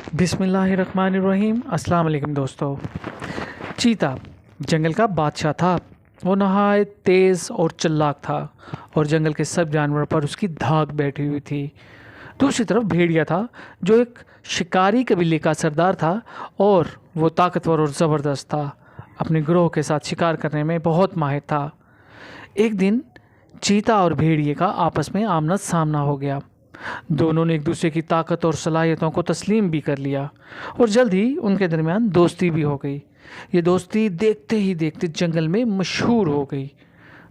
बिस्मिल्लाहिर्रहमानिर्रहीम। अस्सलाम वालेकुम दोस्तों। चीता जंगल का बादशाह था। वो नहायत तेज़ और चालाक था और जंगल के सब जानवरों पर उसकी धाक बैठी हुई थी। दूसरी तरफ भेड़िया था, जो एक शिकारी कबीले का सरदार था और वो ताकतवर और ज़बरदस्त था। अपने ग्रोह के साथ शिकार करने में बहुत माहिर था। एक दिन चीता और भेड़िए का आपस में आमना सामना हो गया। दोनों ने एक दूसरे की ताकत और सलाहियतों को तस्लीम भी कर लिया और जल्द ही उनके दरमियान दोस्ती भी हो गई। ये दोस्ती देखते ही देखते जंगल में मशहूर हो गई।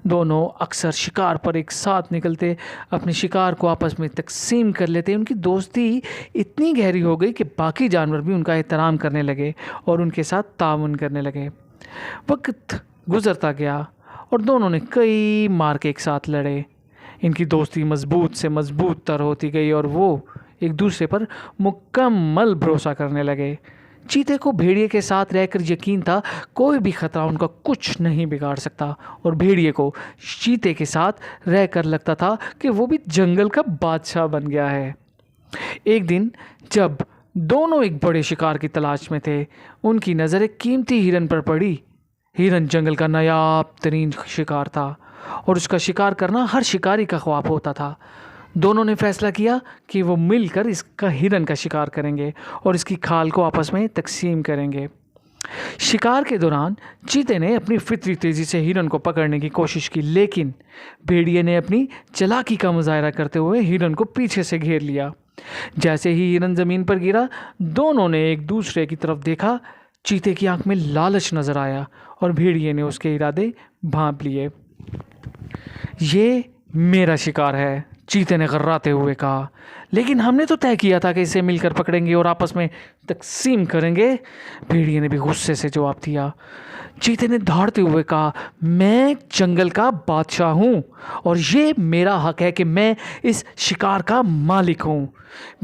दोनों अक्सर शिकार पर एक साथ निकलते, अपने शिकार को आपस में तकसीम कर लेते। उनकी दोस्ती इतनी गहरी हो गई कि बाकी जानवर भी उनका एहतराम करने लगे और उनके साथ ताउन करने लगे। वक्त गुजरता गया और दोनों ने कई मार्के एक साथ लड़े। इनकी दोस्ती मजबूत से मजबूत तर होती गई और वो एक दूसरे पर मुकम्मल भरोसा करने लगे। चीते को भेड़िए के साथ रहकर यकीन था कोई भी खतरा उनका कुछ नहीं बिगाड़ सकता, और भेड़िए को चीते के साथ रहकर लगता था कि वो भी जंगल का बादशाह बन गया है। एक दिन जब दोनों एक बड़े शिकार की तलाश में थे, उनकी नज़र एक कीमती हिरन पर पड़ी। हिरन जंगल का नायाब तरीन शिकार था और उसका शिकार करना हर शिकारी का ख्वाब होता था। दोनों ने फैसला किया कि वो मिलकर इसका हिरन का शिकार करेंगे और इसकी खाल को आपस में तकसीम करेंगे। शिकार के दौरान चीते ने अपनी फितरी तेज़ी से हिरन को पकड़ने की कोशिश की, लेकिन भेड़िए ने अपनी चालाकी का मुजाहरा करते हुए हिरन को पीछे से घेर लिया। जैसे ही हिरन ज़मीन पर गिरा, दोनों ने एक दूसरे की तरफ देखा। चीते की आंख में लालच नजर आया और भेड़िए ने उसके इरादे भांप लिए। ये मेरा शिकार है, चीते ने गर्राते हुए कहा, लेकिन हमने तो तय किया था कि इसे मिलकर पकड़ेंगे और आपस में तकसीम करेंगे। भेड़िए ने भी गुस्से से जवाब दिया। चीते ने दौड़ते हुए कहा, मैं जंगल का बादशाह हूँ और ये मेरा हक है कि मैं इस शिकार का मालिक हूँ।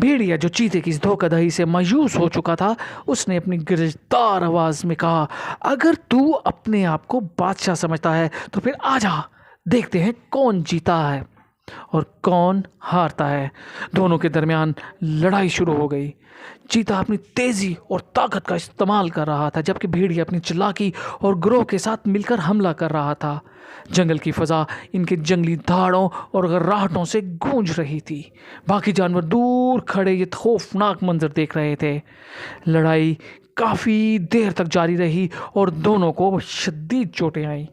भेड़िया, जो चीते की इस धोखाधड़ी से मायूस हो चुका था, उसने अपनी गिरफ्तार आवाज़ में कहा, अगर तू अपने आप को बादशाह समझता है तो फिर आजा, देखते हैं कौन जीता है और कौन हारता है। दोनों के दरमियान लड़ाई शुरू हो गई। चीता अपनी तेज़ी और ताकत का इस्तेमाल कर रहा था, जबकि भेड़िया अपनी चालाकी और ग्रोह के साथ मिलकर हमला कर रहा था। जंगल की फ़ज़ा इनके जंगली धाड़ों और गर्राहटों से गूंज रही थी। बाकी जानवर दूर खड़े ये खौफनाक मंजर देख रहे थे। लड़ाई काफ़ी देर तक जारी रही और दोनों को शदीद चोटें आईं।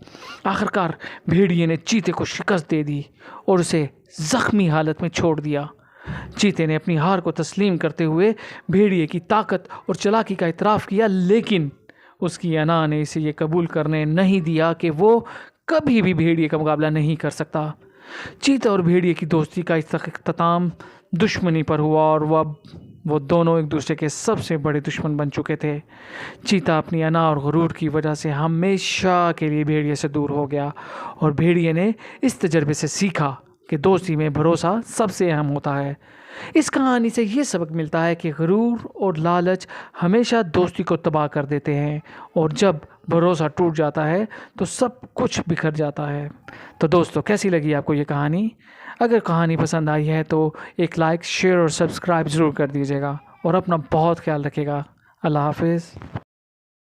आखिरकार भेड़िए ने चीते को शिकस्त दे दी और उसे ज़ख्मी हालत में छोड़ दिया। चीते ने अपनी हार को तस्लीम करते हुए भेड़िए की ताकत और चालाकी का इतराफ़ किया, लेकिन उसकी अना ने इसे ये कबूल करने नहीं दिया कि वो कभी भी भेड़िए का मुकाबला नहीं कर सकता। चीता और भेड़िए की दोस्ती का इख्तिताम दुश्मनी पर हुआ और वो दोनों एक दूसरे के सबसे बड़े दुश्मन बन चुके थे। चीता अपनी अना और गुरूर की वजह से हमेशा के लिए भेड़िए से दूर हो गया और भेड़िए ने इस तजर्बे से सीखा कि दोस्ती में भरोसा सबसे अहम होता है। इस कहानी से ये सबक मिलता है कि गुरूर और लालच हमेशा दोस्ती को तबाह कर देते हैं और जब भरोसा टूट जाता है तो सब कुछ बिखर जाता है। तो दोस्तों, कैसी लगी आपको ये कहानी? अगर कहानी पसंद आई है तो एक लाइक, शेयर और सब्सक्राइब ज़रूर कर दीजिएगा और अपना बहुत ख्याल रखिएगा। अल्लाह हाफिज़।